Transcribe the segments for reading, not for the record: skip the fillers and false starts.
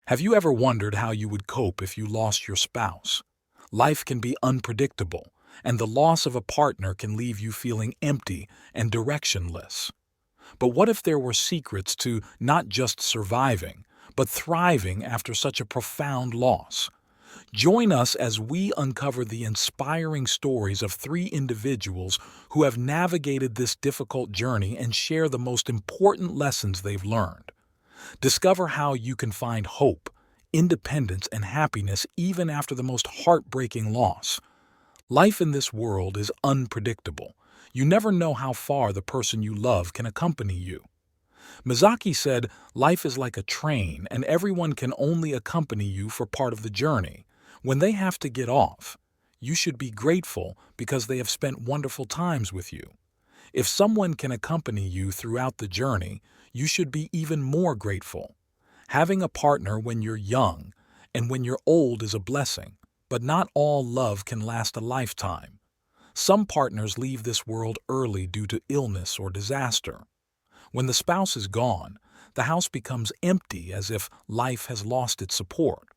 Have you ever wondered how you would cope if you lost your spouse? Life can be unpredictable, and the loss of a partner can leave you feeling empty and directionless. But what if there were secrets to not just surviving, but thriving after such a profound loss? Join us as we uncover the inspiring stories of three individuals who have navigated this difficult journey and share the most important lessons they've learned. Discover how you can find hope, independence, and happiness even after the most heartbreaking loss. Life in this world is unpredictable. You never know how far the person you love can accompany you. Miyazaki said, "Life is like a train, and everyone can only accompany you for part of the journey. When they have to get off, you should be grateful because they have spent wonderful times with you. If someone can accompany you throughout the journey, you should be even more grateful. Having a partner when you're young and when you're old is a blessing, but not all love can last a lifetime. Some partners leave this world early due to illness or disaster. When the spouse is gone, the house becomes empty as if life has lost its support.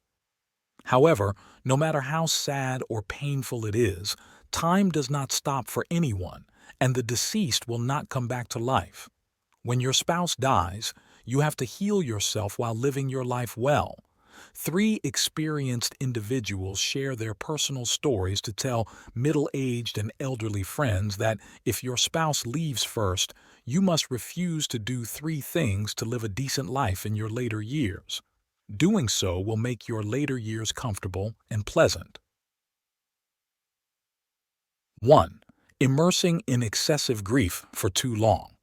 However, no matter how sad or painful it is, time does not stop for anyone, and the deceased will not come back to life. When your spouse dies, you have to heal yourself while living your life well. Three experienced individuals share their personal stories to tell middle-aged and elderly friends that if your spouse leaves first, you must refuse to do three things to live a decent life in your later years. Doing so will make your later years comfortable and pleasant. 1. Immersing in excessive grief for too long.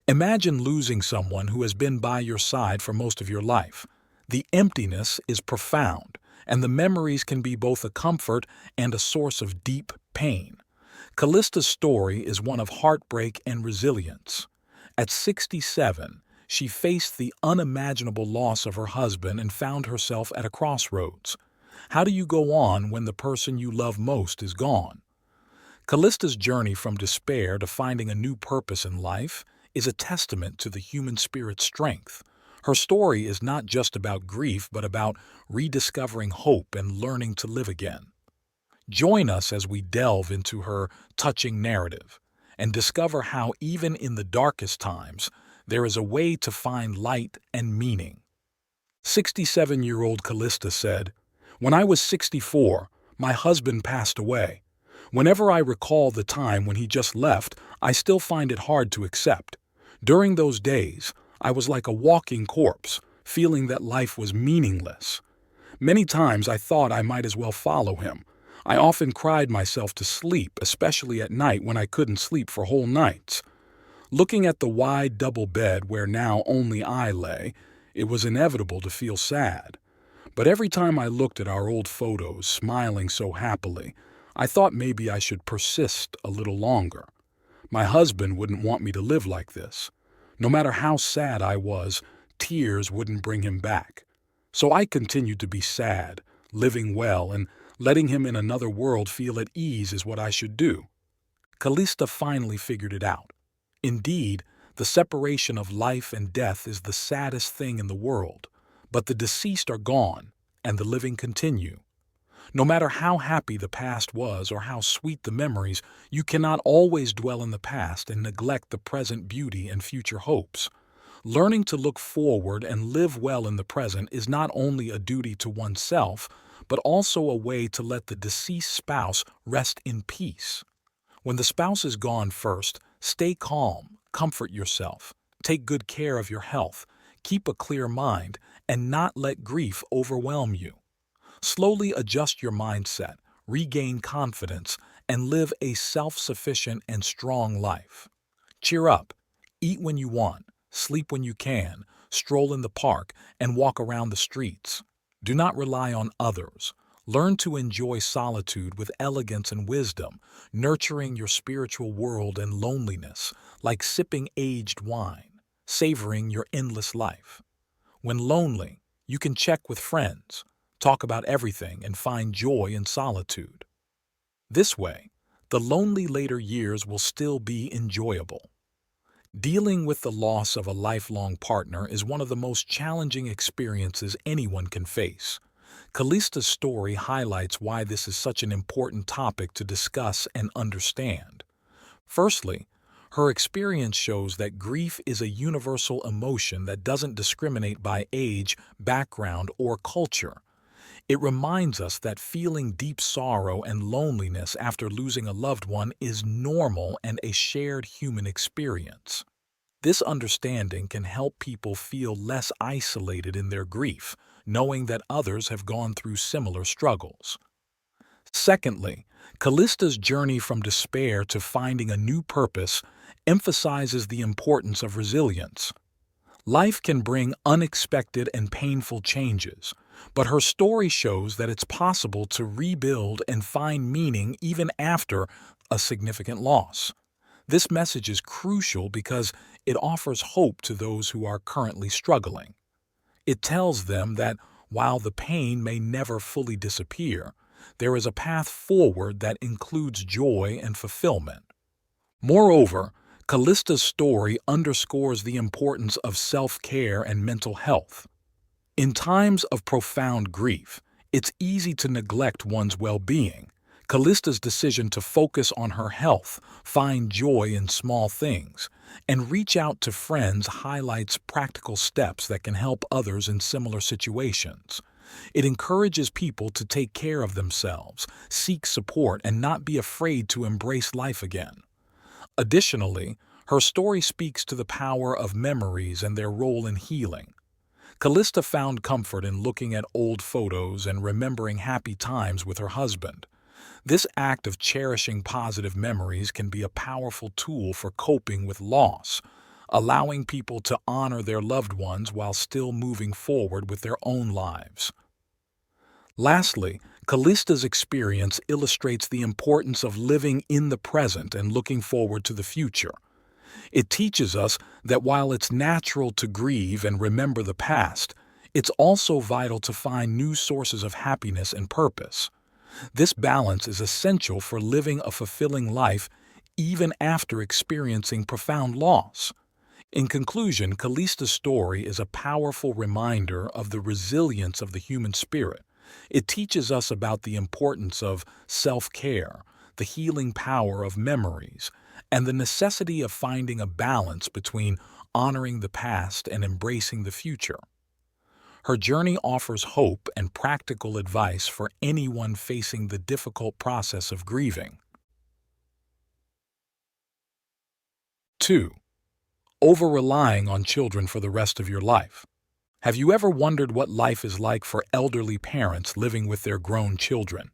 Imagine losing someone who has been by your side for most of your life. The emptiness is profound, and the memories can be both a comfort and a source of deep pain. Callista's story is one of heartbreak and resilience. At 67, she faced the unimaginable loss of her husband and found herself at a crossroads. How do you go on when the person you love most is gone? Callista's journey from despair to finding a new purpose in life is a testament to the human spirit's strength. Her story is not just about grief, but about rediscovering hope and learning to live again. Join us as we delve into her touching narrative and discover how even in the darkest times, there is a way to find light and meaning. 67-year-old Callista said, "When I was 64, my husband passed away. Whenever I recall the time when he just left, I still find it hard to accept. During those days, I was like a walking corpse, feeling that life was meaningless. Many times I thought I might as well follow him. I often cried myself to sleep, especially at night when I couldn't sleep for whole nights. Looking at the wide double bed where now only I lay, it was inevitable to feel sad. But every time I looked at our old photos, smiling so happily, I thought maybe I should persist a little longer. My husband wouldn't want me to live like this. No matter how sad I was, tears wouldn't bring him back. So I continued to be sad, living well, and letting him in another world feel at ease is what I should do." Callista finally figured it out. Indeed, the separation of life and death is the saddest thing in the world, but the deceased are gone, and the living continue. No matter how happy the past was or how sweet the memories, you cannot always dwell in the past and neglect the present beauty and future hopes. Learning to look forward and live well in the present is not only a duty to oneself, but also a way to let the deceased spouse rest in peace. When the spouse is gone first, stay calm, comfort yourself, take good care of your health, keep a clear mind, and not let grief overwhelm you. Slowly adjust your mindset, regain confidence, and live a self-sufficient and strong life. Cheer up, eat when you want, sleep when you can, stroll in the park, and walk around the streets. Do not rely on others. Learn to enjoy solitude with elegance and wisdom, nurturing your spiritual world and loneliness, like sipping aged wine, savoring your endless life. When lonely, you can check with friends, talk about everything, and find joy in solitude. This way, the lonely later years will still be enjoyable. Dealing with the loss of a lifelong partner is one of the most challenging experiences anyone can face. Callista's story highlights why this is such an important topic to discuss and understand. Firstly, her experience shows that grief is a universal emotion that doesn't discriminate by age, background, or culture. It reminds us that feeling deep sorrow and loneliness after losing a loved one is normal and a shared human experience. This understanding can help people feel less isolated in their grief, knowing that others have gone through similar struggles. Secondly, Callista's journey from despair to finding a new purpose emphasizes the importance of resilience. Life can bring unexpected and painful changes, but her story shows that it's possible to rebuild and find meaning even after a significant loss. This message is crucial because it offers hope to those who are currently struggling. It tells them that while the pain may never fully disappear, there is a path forward that includes joy and fulfillment. Moreover, Callista's story underscores the importance of self-care and mental health. In times of profound grief, it's easy to neglect one's well-being. Callista's decision to focus on her health, find joy in small things, and reach out to friends highlights practical steps that can help others in similar situations. It encourages people to take care of themselves, seek support, and not be afraid to embrace life again. Additionally, her story speaks to the power of memories and their role in healing. Callista found comfort in looking at old photos and remembering happy times with her husband. This act of cherishing positive memories can be a powerful tool for coping with loss, allowing people to honor their loved ones while still moving forward with their own lives. Lastly, Callista's experience illustrates the importance of living in the present and looking forward to the future. It teaches us that while it's natural to grieve and remember the past, it's also vital to find new sources of happiness and purpose. This balance is essential for living a fulfilling life even after experiencing profound loss. In conclusion, Callista's story is a powerful reminder of the resilience of the human spirit. It teaches us about the importance of self-care, the healing power of memories, and the necessity of finding a balance between honoring the past and embracing the future. Her journey offers hope and practical advice for anyone facing the difficult process of grieving. 2. Over-relying on children for the rest of your life. Have you ever wondered what life is like for elderly parents living with their grown children?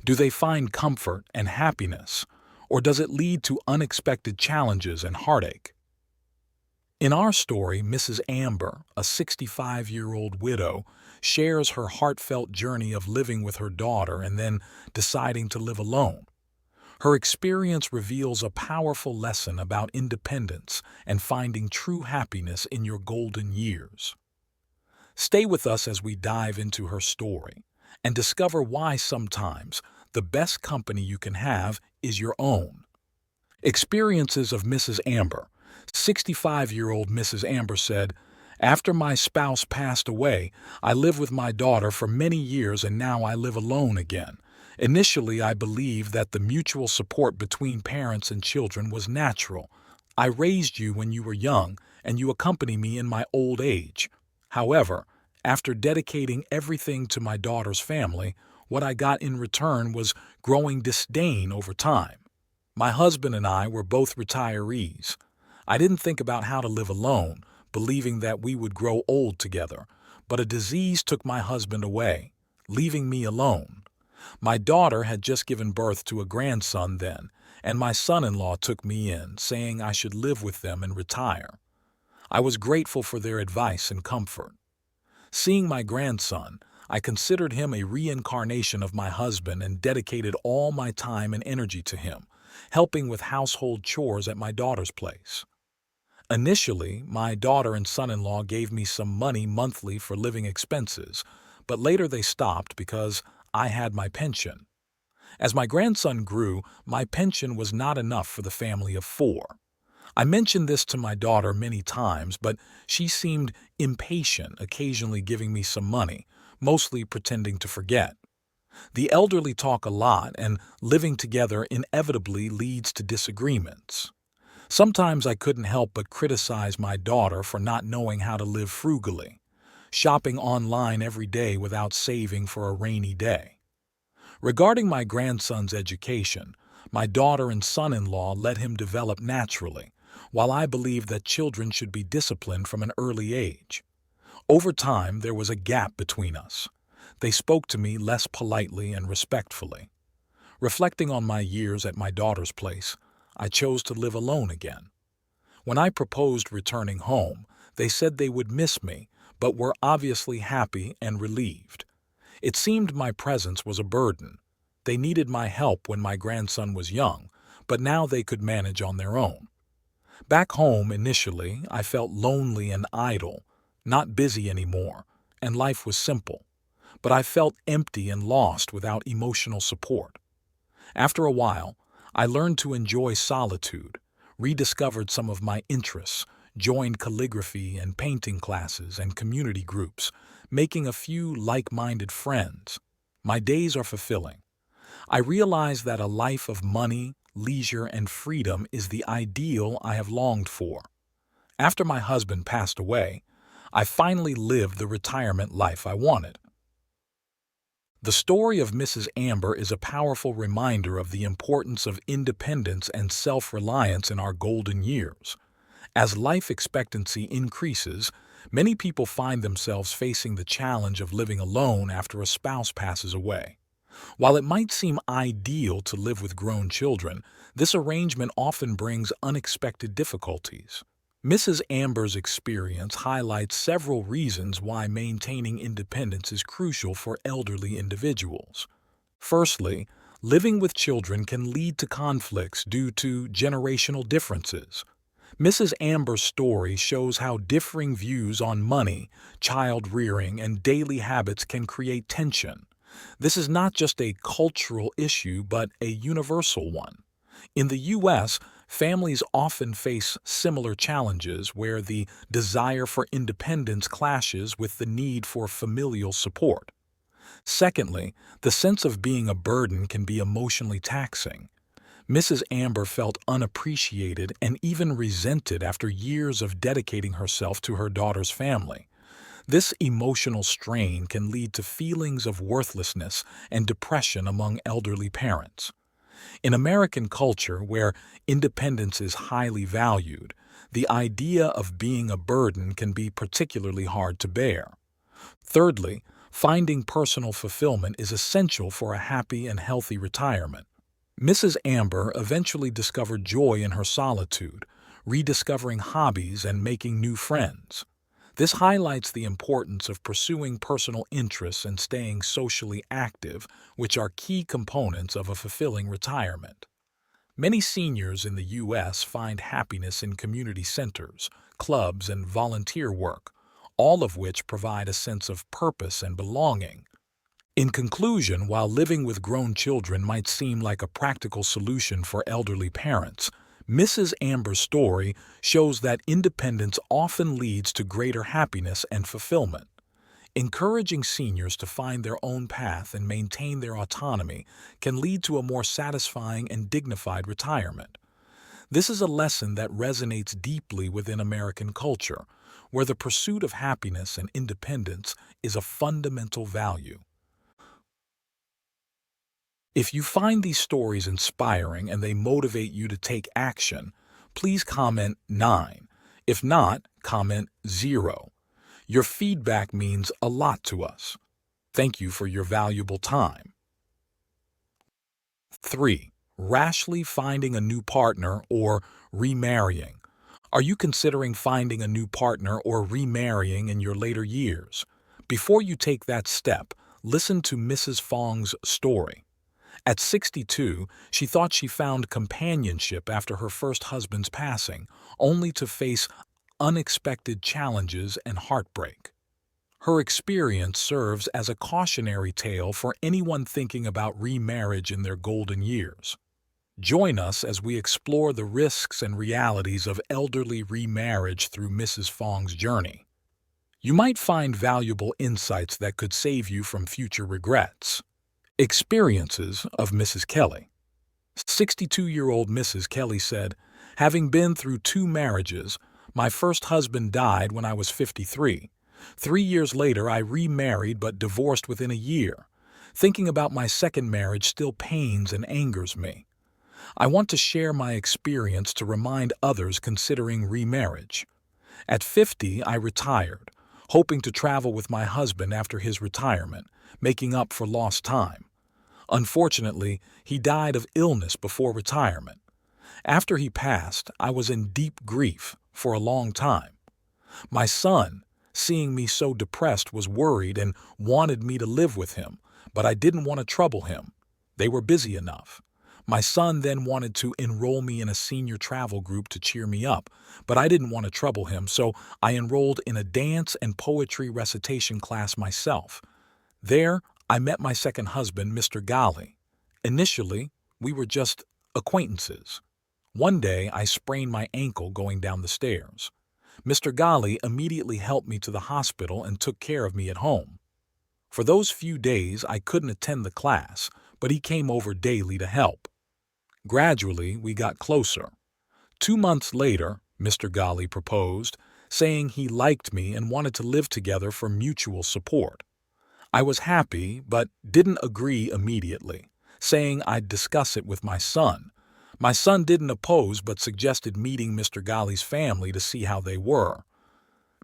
Do they find comfort and happiness, or does it lead to unexpected challenges and heartache? In our story, Mrs. Amber, a 65-year-old widow, shares her heartfelt journey of living with her daughter and then deciding to live alone. Her experience reveals a powerful lesson about independence and finding true happiness in your golden years. Stay with us as we dive into her story and discover why sometimes the best company you can have is your own. Experiences of Mrs. Amber. 65-year-old Mrs. Amber said, "After my spouse passed away, I lived with my daughter for many years and now I live alone again. Initially, I believed that the mutual support between parents and children was natural. I raised you when you were young and you accompany me in my old age. However, after dedicating everything to my daughter's family, what I got in return was growing disdain over time. My husband and I were both retirees. I didn't think about how to live alone, believing that we would grow old together, but a disease took my husband away, leaving me alone. My daughter had just given birth to a grandson then, and my son-in-law took me in, saying I should live with them and retire. I was grateful for their advice and comfort. Seeing my grandson, I considered him a reincarnation of my husband and dedicated all my time and energy to him, helping with household chores at my daughter's place. Initially, my daughter and son-in-law gave me some money monthly for living expenses, but later they stopped because I had my pension. As my grandson grew, my pension was not enough for the family of 4. I mentioned this to my daughter many times, but she seemed impatient, occasionally giving me some money, mostly pretending to forget. The elderly talk a lot, and living together inevitably leads to disagreements. Sometimes I couldn't help but criticize my daughter for not knowing how to live frugally, shopping online every day without saving for a rainy day. Regarding my grandson's education, my daughter and son-in-law let him develop naturally, while I believe that children should be disciplined from an early age. Over time, there was a gap between us. They spoke to me less politely and respectfully. Reflecting on my years at my daughter's place, I chose to live alone again. When I proposed returning home, they said they would miss me, but were obviously happy and relieved. It seemed my presence was a burden. They needed my help when my grandson was young, but now they could manage on their own. Back home, initially, I felt lonely and idle, not busy anymore, and life was simple. But I felt empty and lost without emotional support. After a while, I learned to enjoy solitude, rediscovered some of my interests, joined calligraphy and painting classes and community groups, making a few like-minded friends. My days are fulfilling. I realize that a life of money, leisure, and freedom is the ideal I have longed for. After my husband passed away, I finally lived the retirement life I wanted. The story of Mrs. Amber is a powerful reminder of the importance of independence and self-reliance in our golden years. As life expectancy increases, many people find themselves facing the challenge of living alone after a spouse passes away. While it might seem ideal to live with grown children, this arrangement often brings unexpected difficulties. Mrs. Amber's experience highlights several reasons why maintaining independence is crucial for elderly individuals. Firstly, living with children can lead to conflicts due to generational differences. Mrs. Amber's story shows how differing views on money, child rearing, and daily habits can create tension. This is not just a cultural issue, but a universal one. In the U.S., families often face similar challenges where the desire for independence clashes with the need for familial support. Secondly, the sense of being a burden can be emotionally taxing. Mrs. Amber felt unappreciated and even resented after years of dedicating herself to her daughter's family. This emotional strain can lead to feelings of worthlessness and depression among elderly parents. In American culture, where independence is highly valued, the idea of being a burden can be particularly hard to bear. Thirdly, finding personal fulfillment is essential for a happy and healthy retirement. Mrs. Amber eventually discovered joy in her solitude, rediscovering hobbies and making new friends. This highlights the importance of pursuing personal interests and staying socially active, which are key components of a fulfilling retirement. Many seniors in the U.S. find happiness in community centers, clubs, and volunteer work, all of which provide a sense of purpose and belonging. In conclusion, while living with grown children might seem like a practical solution for elderly parents, Mrs. Amber's story shows that independence often leads to greater happiness and fulfillment. Encouraging seniors to find their own path and maintain their autonomy can lead to a more satisfying and dignified retirement. This is a lesson that resonates deeply within American culture, where the pursuit of happiness and independence is a fundamental value. If you find these stories inspiring and they motivate you to take action, please comment 9. If not, comment 0. Your feedback means a lot to us. Thank you for your valuable time. 3. Rashly finding a new partner or remarrying. Are you considering finding a new partner or remarrying in your later years? Before you take that step, listen to Mrs. Fong's story. At 62, she thought she found companionship after her first husband's passing, only to face unexpected challenges and heartbreak. Her experience serves as a cautionary tale for anyone thinking about remarriage in their golden years. Join us as we explore the risks and realities of elderly remarriage through Mrs. Fong's journey. You might find valuable insights that could save you from future regrets. Experiences of Mrs. Kelly. 62-year-old Mrs. Kelly said, "Having been through 2 marriages, my first husband died when I was 53. 3 years later, I remarried but divorced within a year. Thinking about my second marriage still pains and angers me. I want to share my experience to remind others considering remarriage. At 50, I retired, hoping to travel with my husband after his retirement, making up for lost time. Unfortunately, he died of illness before retirement. After he passed, I was in deep grief for a long time. My son, seeing me so depressed, was worried and wanted me to live with him, but I didn't want to trouble him. They were busy enough. My son then wanted to enroll me in a senior travel group to cheer me up, but I didn't want to trouble him, so I enrolled in a dance and poetry recitation class myself. There, I met my second husband, Mr. Ghali. Initially, we were just acquaintances. One day, I sprained my ankle going down the stairs. Mr. Ghali immediately helped me to the hospital and took care of me at home. For those few days, I couldn't attend the class, but he came over daily to help. Gradually, we got closer. 2 months later, Mr. Ghali proposed, saying he liked me and wanted to live together for mutual support. I was happy, but didn't agree immediately, saying I'd discuss it with my son. My son didn't oppose but suggested meeting Mr. Ghali's family to see how they were.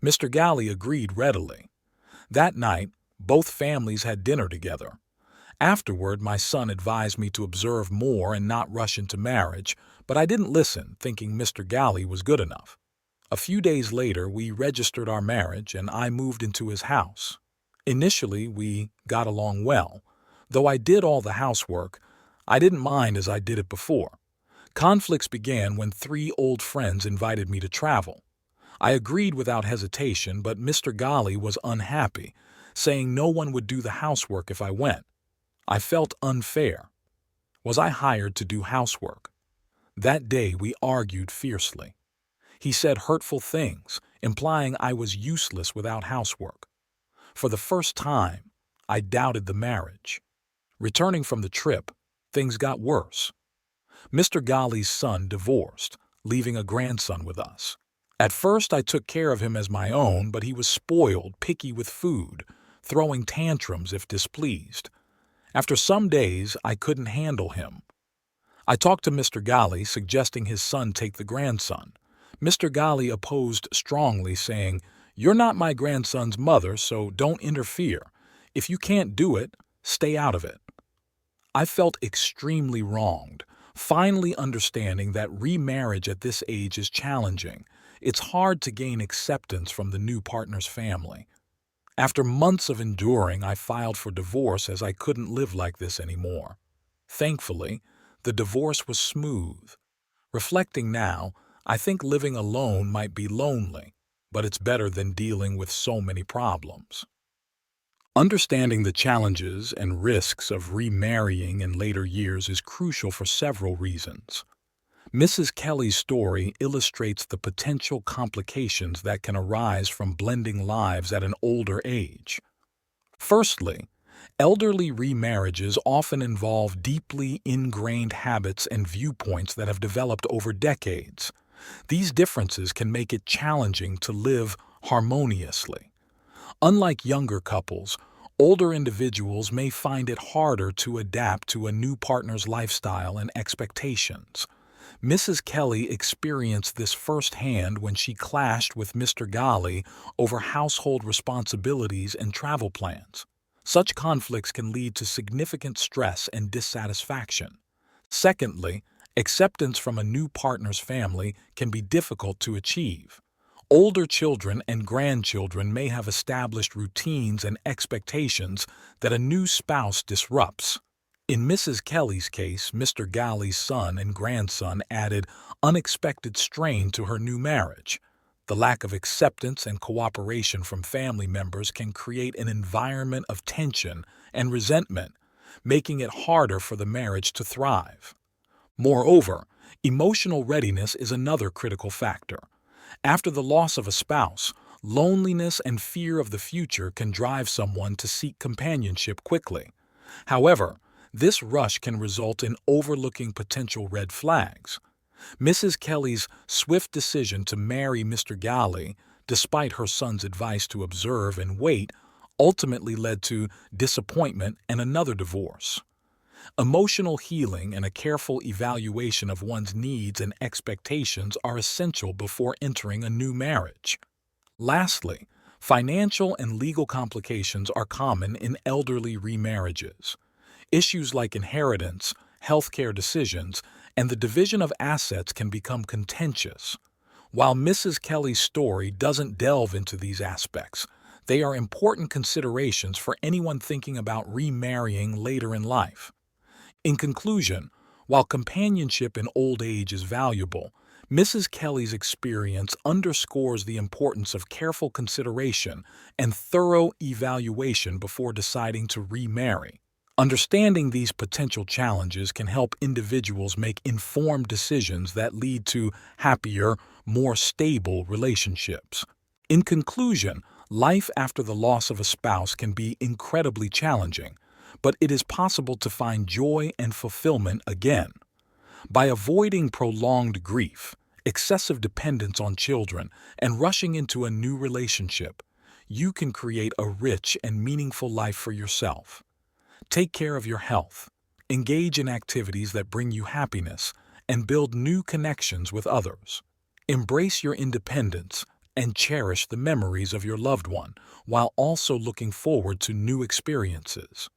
Mr. Ghali agreed readily. That night, both families had dinner together. Afterward, my son advised me to observe more and not rush into marriage, but I didn't listen, thinking Mr. Ghali was good enough. A few days later, we registered our marriage and I moved into his house. Initially, we got along well. Though I did all the housework, I didn't mind as I did it before. Conflicts began when 3 old friends invited me to travel. I agreed without hesitation, but Mr. Ghali was unhappy, saying no one would do the housework if I went. I felt unfair. Was I hired to do housework? That day we argued fiercely. He said hurtful things, implying I was useless without housework. For the first time, I doubted the marriage. Returning from the trip, things got worse. Mr. Ghali's son divorced, leaving a grandson with us. At first I took care of him as my own, but he was spoiled, picky with food, throwing tantrums if displeased. After some days, I couldn't handle him. I talked to Mr. Ghali, suggesting his son take the grandson. Mr. Ghali opposed strongly, saying, "You're not my grandson's mother, so don't interfere. If you can't do it, stay out of it." I felt extremely wronged, finally understanding that remarriage at this age is challenging. It's hard to gain acceptance from the new partner's family. After months of enduring, I filed for divorce as I couldn't live like this anymore. Thankfully, the divorce was smooth. Reflecting now, I think living alone might be lonely, but it's better than dealing with so many problems. Understanding the challenges and risks of remarrying in later years is crucial for several reasons. Mrs. Kelly's story illustrates the potential complications that can arise from blending lives at an older age. Firstly, elderly remarriages often involve deeply ingrained habits and viewpoints that have developed over decades. These differences can make it challenging to live harmoniously. Unlike younger couples, older individuals may find it harder to adapt to a new partner's lifestyle and expectations. Mrs. Kelly experienced this firsthand when she clashed with Mr. Ghali over household responsibilities and travel plans. Such conflicts can lead to significant stress and dissatisfaction. Secondly, acceptance from a new partner's family can be difficult to achieve. Older children and grandchildren may have established routines and expectations that a new spouse disrupts. In Mrs. Kelly's case, Mr. Ghali's son and grandson added unexpected strain to her new marriage. The lack of acceptance and cooperation from family members can create an environment of tension and resentment, making it harder for the marriage to thrive. Moreover, emotional readiness is another critical factor. After the loss of a spouse, loneliness and fear of the future can drive someone to seek companionship quickly. However, this rush can result in overlooking potential red flags. Mrs. Kelly's swift decision to marry Mr. Galley, despite her son's advice to observe and wait, ultimately led to disappointment and another divorce. Emotional healing and a careful evaluation of one's needs and expectations are essential before entering a new marriage. Lastly, financial and legal complications are common in elderly remarriages. Issues like inheritance, healthcare decisions, and the division of assets can become contentious. While Mrs. Kelly's story doesn't delve into these aspects, they are important considerations for anyone thinking about remarrying later in life. In conclusion, while companionship in old age is valuable, Mrs. Kelly's experience underscores the importance of careful consideration and thorough evaluation before deciding to remarry. Understanding these potential challenges can help individuals make informed decisions that lead to happier, more stable relationships. In conclusion, life after the loss of a spouse can be incredibly challenging, but it is possible to find joy and fulfillment again. By avoiding prolonged grief, excessive dependence on children, and rushing into a new relationship, you can create a rich and meaningful life for yourself. Take care of your health, engage in activities that bring you happiness, and build new connections with others. Embrace your independence and cherish the memories of your loved one while also looking forward to new experiences.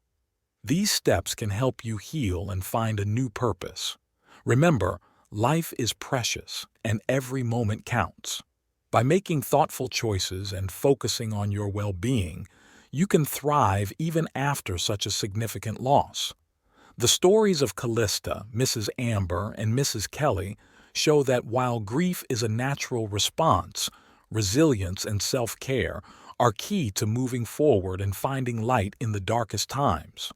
These steps can help you heal and find a new purpose. Remember, life is precious and every moment counts. By making thoughtful choices and focusing on your well-being, you can thrive even after such a significant loss. The stories of Callista, Mrs. Amber, and Mrs. Kelly show that while grief is a natural response, resilience and self-care are key to moving forward and finding light in the darkest times.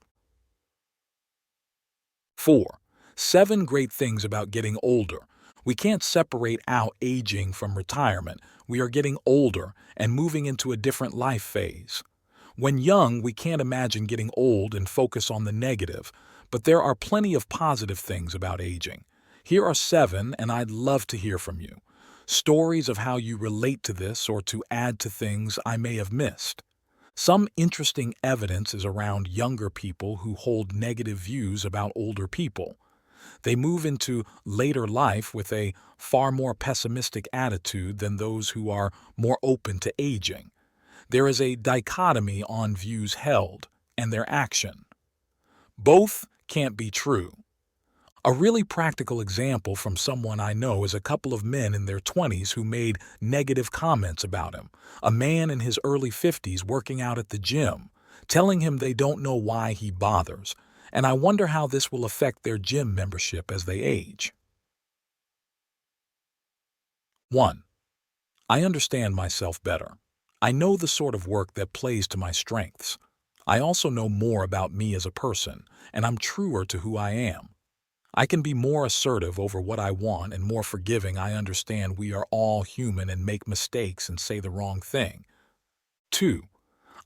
4. 7 great things about getting older. We can't separate out aging from retirement. We are getting older and moving into a different life phase. When young, we can't imagine getting old and focus on the negative, but there are plenty of positive things about aging. Here are 7, and I'd love to hear from you. Stories of how you relate to this or to add to things I may have missed. Some interesting evidence is around younger people who hold negative views about older people. They move into later life with a far more pessimistic attitude than those who are more open to aging. There is a dichotomy on views held and their action. Both can't be true. A really practical example from someone I know is a couple of men in their 20s who made negative comments about him. A man in his early 50s working out at the gym, telling him they don't know why he bothers, and I wonder how this will affect their gym membership as they age. 1. I understand myself better. I know the sort of work that plays to my strengths. I also know more about me as a person, and I'm truer to who I am. I can be more assertive over what I want and more forgiving. I understand we are all human and make mistakes and say the wrong thing. 2.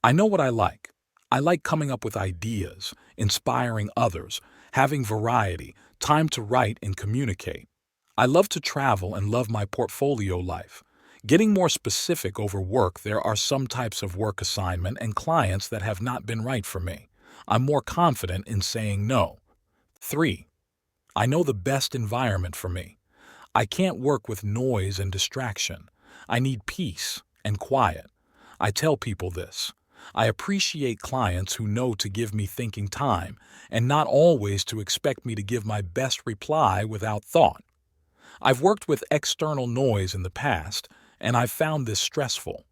I know what I like. I like coming up with ideas, inspiring others, having variety, time to write and communicate. I love to travel and love my portfolio life. Getting more specific over work, there are some types of work assignment and clients that have not been right for me. I'm more confident in saying no. 3. I know the best environment for me. I can't work with noise and distraction. I need peace and quiet. I tell people this. I appreciate clients who know to give me thinking time and not always to expect me to give my best reply without thought. I've worked with external noise in the past, and I've found this stressful.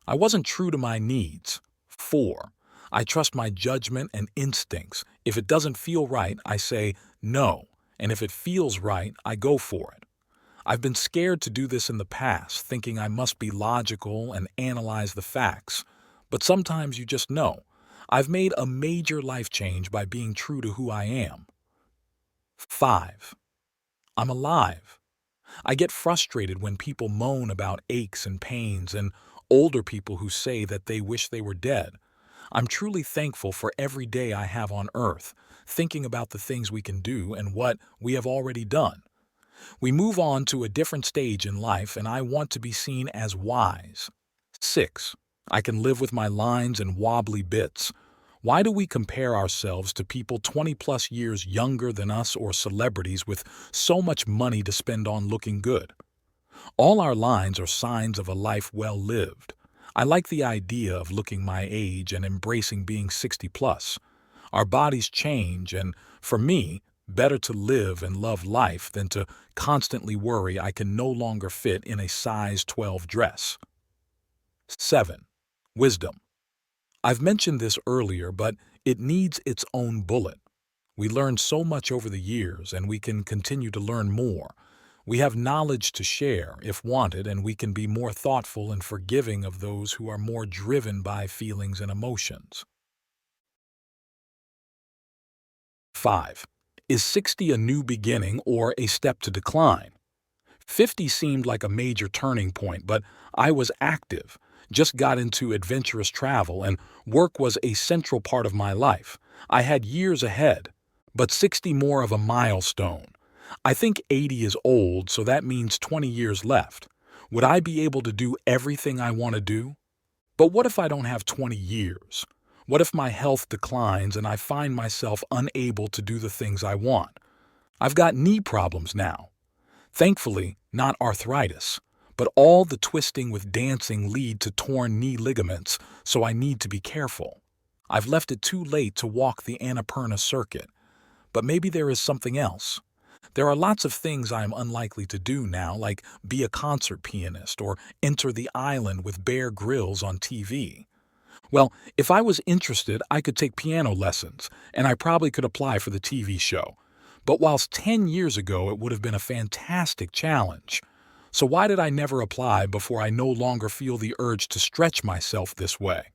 I wasn't true to my needs. 4. I trust my judgment and instincts. If it doesn't feel right, I say no, and if it feels right, I go for it. I've been scared to do this in the past, thinking I must be logical and analyze the facts, but sometimes you just know. I've made a major life change by being true to who I am. 5. I'm alive. I get frustrated when people moan about aches and pains and older people who say that they wish they were dead. I'm truly thankful for every day I have on earth, thinking about the things we can do and what we have already done. We move on to a different stage in life, and I want to be seen as wise. 6. I can live with my lines and wobbly bits. Why do we compare ourselves to people 20 plus years younger than us or celebrities with so much money to spend on looking good? All our lines are signs of a life well lived. I like the idea of looking my age and embracing being 60 plus. Our bodies change, and for me, better to live and love life than to constantly worry I can no longer fit in a size 12 dress. 7. Wisdom. I've mentioned this earlier, but it needs its own bullet. We learn so much over the years, and we can continue to learn more. We have knowledge to share, if wanted, and we can be more thoughtful and forgiving of those who are more driven by feelings and emotions. 5. Is 60 a new beginning or a step to decline? 50 seemed like a major turning point, but I was active, just got into adventurous travel, and work was a central part of my life. I had years ahead, but 60 more of a milestone. I think 80 is old, so that means 20 years left. Would I be able to do everything I want to do? But what if I don't have 20 years? What if my health declines and I find myself unable to do the things I want? I've got knee problems now. Thankfully, not arthritis, but all the twisting with dancing lead to torn knee ligaments, so I need to be careful. I've left it too late to walk the Annapurna circuit, but maybe there is something else. There are lots of things I am unlikely to do now, like be a concert pianist or enter the island with Bear Grylls on TV. Well, if I was interested, I could take piano lessons, and I probably could apply for the TV show. But whilst 10 years ago it would have been a fantastic challenge. So why did I never apply before I no longer feel the urge to stretch myself this way?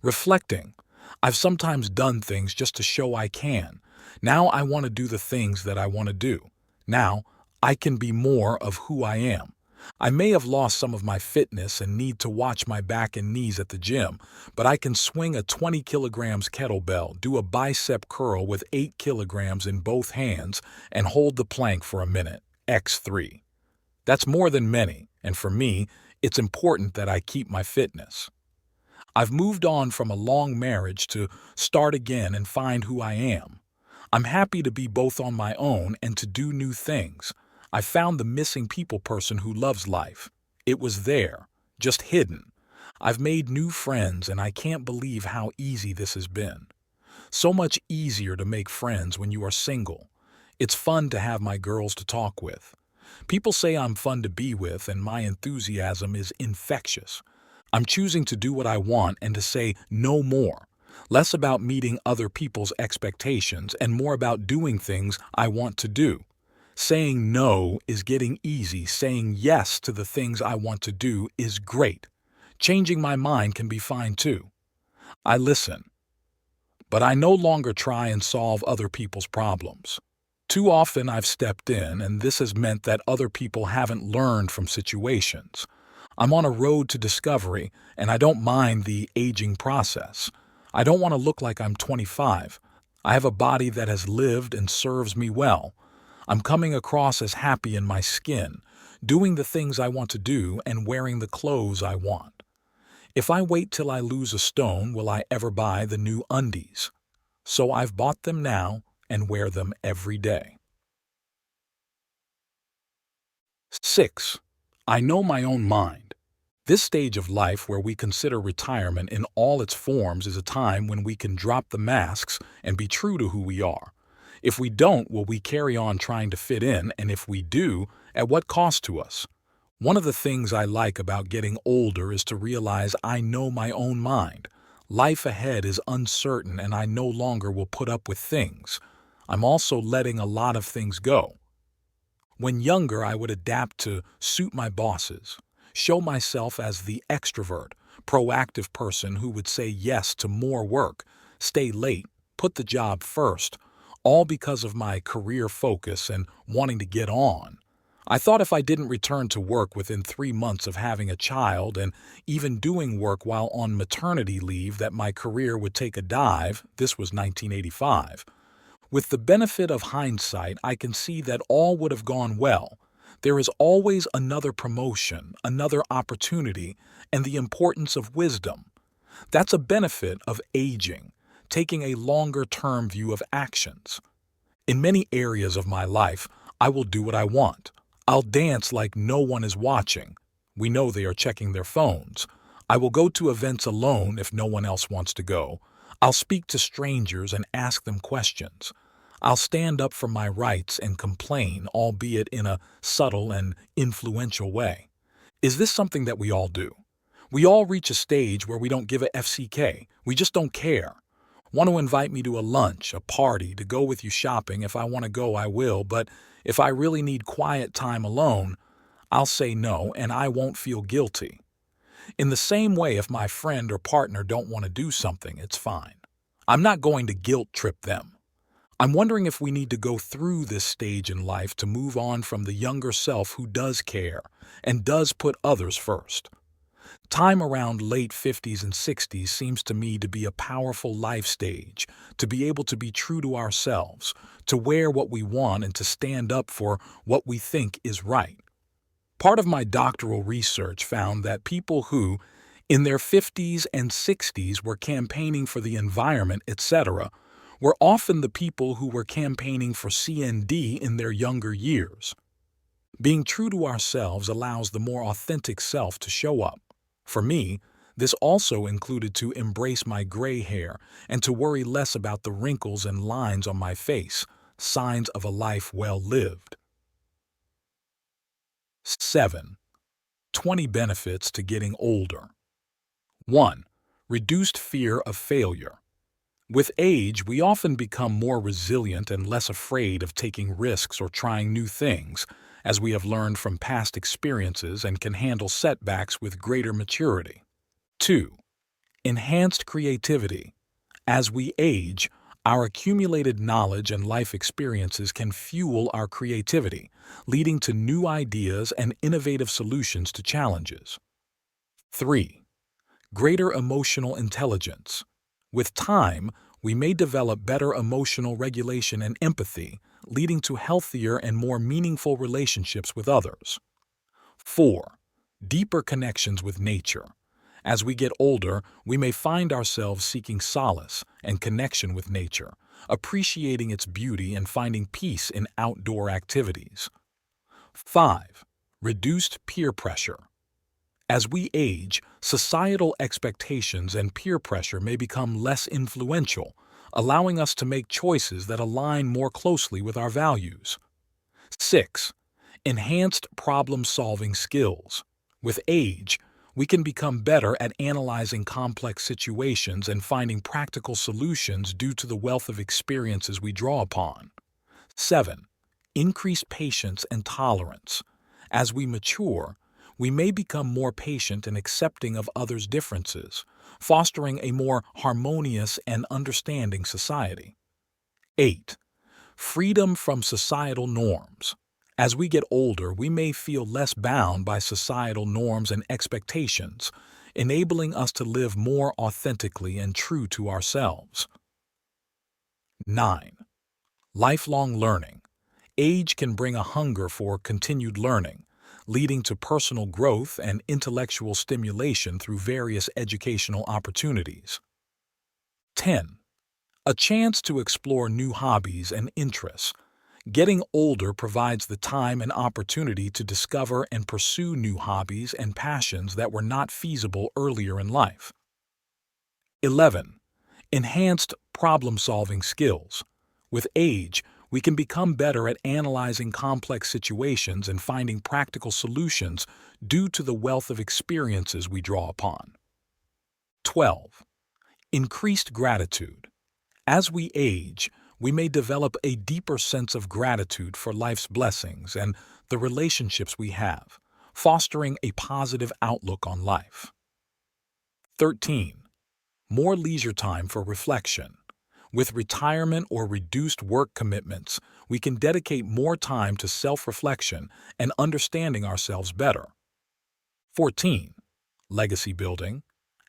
Reflecting, I've sometimes done things just to show I can. Now I want to do the things that I want to do. Now I can be more of who I am. I may have lost some of my fitness and need to watch my back and knees at the gym, but I can swing a 20 kilograms kettlebell, do a bicep curl with 8 kilograms in both hands, and hold the plank for a minute, x3. That's more than many, and for me, it's important that I keep my fitness. I've moved on from a long marriage to start again and find who I am. I'm happy to be both on my own and to do new things. I found the missing people person who loves life. It was there, just hidden. I've made new friends, and I can't believe how easy this has been. So much easier to make friends when you are single. It's fun to have my girls to talk with. People say I'm fun to be with, and my enthusiasm is infectious. I'm choosing to do what I want and to say no more. Less about meeting other people's expectations and more about doing things I want to do. Saying no is getting easy. Saying yes to the things I want to do is great. Changing my mind can be fine too. I listen. But I no longer try and solve other people's problems. Too often I've stepped in, and this has meant that other people haven't learned from situations. I'm on a road to discovery, and I don't mind the aging process. I don't want to look like I'm 25. I have a body that has lived and serves me well. I'm coming across as happy in my skin, doing the things I want to do and wearing the clothes I want. If I wait till I lose a stone, will I ever buy the new undies? So I've bought them now and wear them every day. 6. I know my own mind. This stage of life where we consider retirement in all its forms is a time when we can drop the masks and be true to who we are. If we don't, will we carry on trying to fit in, and if we do, at what cost to us? One of the things I like about getting older is to realize I know my own mind. Life ahead is uncertain, and I no longer will put up with things. I'm also letting a lot of things go. When younger, I would adapt to suit my bosses, show myself as the extrovert, proactive person who would say yes to more work, stay late, put the job first. all because of my career focus and wanting to get on. I thought if I didn't return to work within 3 months of having a child and even doing work while on maternity leave that my career would take a dive. This was 1985. With the benefit of hindsight, I can see that all would have gone well. There is always another promotion, another opportunity, and the importance of wisdom. That's a benefit of aging, taking a longer-term view of actions. In many areas of my life, I will do what I want. I'll dance like no one is watching. We know they are checking their phones. I will go to events alone if no one else wants to go. I'll speak to strangers and ask them questions. I'll stand up for my rights and complain, albeit in a subtle and influential way. Is this something that we all do? We all reach a stage where we don't give a FCK. We just don't care. Want to invite me to a lunch, a party, to go with you shopping? If I want to go, I will, but if I really need quiet time alone, I'll say no and I won't feel guilty. In the same way, if my friend or partner don't want to do something, it's fine. I'm not going to guilt trip them. I'm wondering if we need to go through this stage in life to move on from the younger self who does care and does put others first. Time around late 50s and 60s seems to me to be a powerful life stage, to be able to be true to ourselves, to wear what we want and to stand up for what we think is right. Part of my doctoral research found that people who, in their 50s and 60s, were campaigning for the environment, etc., were often the people who were campaigning for CND in their younger years. Being true to ourselves allows the more authentic self to show up. For me, this also included to embrace my gray hair and to worry less about the wrinkles and lines on my face, signs of a life well lived. 7. 20 benefits to getting older. 1. Reduced fear of failure. With age, we often become more resilient and less afraid of taking risks or trying new things, as we have learned from past experiences and can handle setbacks with greater maturity. 2. Enhanced creativity. As we age, our accumulated knowledge and life experiences can fuel our creativity, leading to new ideas and innovative solutions to challenges. 3. Greater emotional intelligence. With time, we may develop better emotional regulation and empathy, leading to healthier and more meaningful relationships with others. 4. Deeper connections with nature. As we get older, we may find ourselves seeking solace and connection with nature, appreciating its beauty and finding peace in outdoor activities. 5. Reduced peer pressure. As we age, societal expectations and peer pressure may become less influential, allowing us to make choices that align more closely with our values. 6. Enhanced problem-solving skills. With age, we can become better at analyzing complex situations and finding practical solutions due to the wealth of experiences we draw upon. 7. Increased patience and tolerance. As we mature, we may become more patient and accepting of others' differences, fostering a more harmonious and understanding society. 8. Freedom from societal norms. As we get older, we may feel less bound by societal norms and expectations, enabling us to live more authentically and true to ourselves. 9. Lifelong learning. Age can bring a hunger for continued learning, leading to personal growth and intellectual stimulation through various educational opportunities. 10. A chance to explore new hobbies and interests. Getting older provides the time and opportunity to discover and pursue new hobbies and passions that were not feasible earlier in life. 11. Enhanced problem-solving skills. With age, we can become better at analyzing complex situations and finding practical solutions due to the wealth of experiences we draw upon. 12. Increased gratitude. As we age, we may develop a deeper sense of gratitude for life's blessings and the relationships we have, fostering a positive outlook on life. 13. More leisure time for reflection. With retirement or reduced work commitments, we can dedicate more time to self-reflection and understanding ourselves better. 14. Legacy building.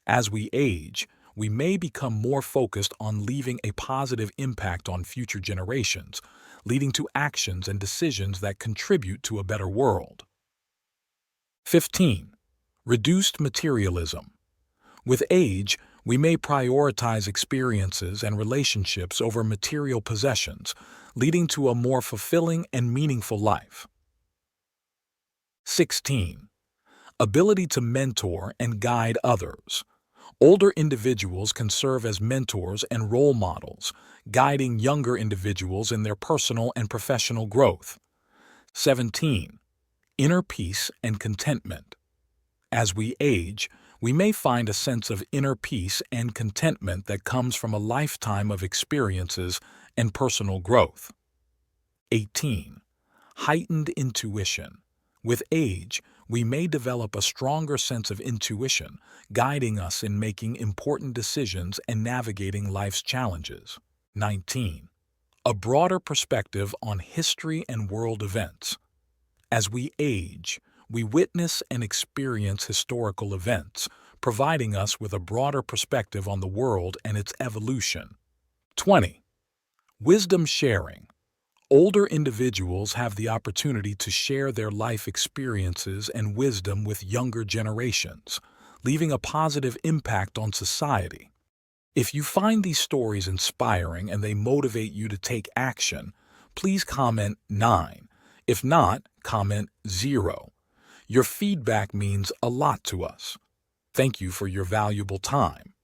As we age, we may become more focused on leaving a positive impact on future generations, leading to actions and decisions that contribute to a better world. 15. Reduced materialism. With age, we may prioritize experiences and relationships over material possessions, leading to a more fulfilling and meaningful life. 16. Ability to mentor and guide others. Older individuals can serve as mentors and role models, guiding younger individuals in their personal and professional growth. 17. Inner peace and contentment. As we age, we may find a sense of inner peace and contentment that comes from a lifetime of experiences and personal growth. 18. Heightened intuition. With age, we may develop a stronger sense of intuition, guiding us in making important decisions and navigating life's challenges. 19. A broader perspective on history and world events. As we age, we witness and experience historical events, providing us with a broader perspective on the world and its evolution. 20. Wisdom sharing. Older individuals have the opportunity to share their life experiences and wisdom with younger generations, leaving a positive impact on society. If you find these stories inspiring and they motivate you to take action, please comment 9. If not, comment 0. Your feedback means a lot to us. Thank you for your valuable time.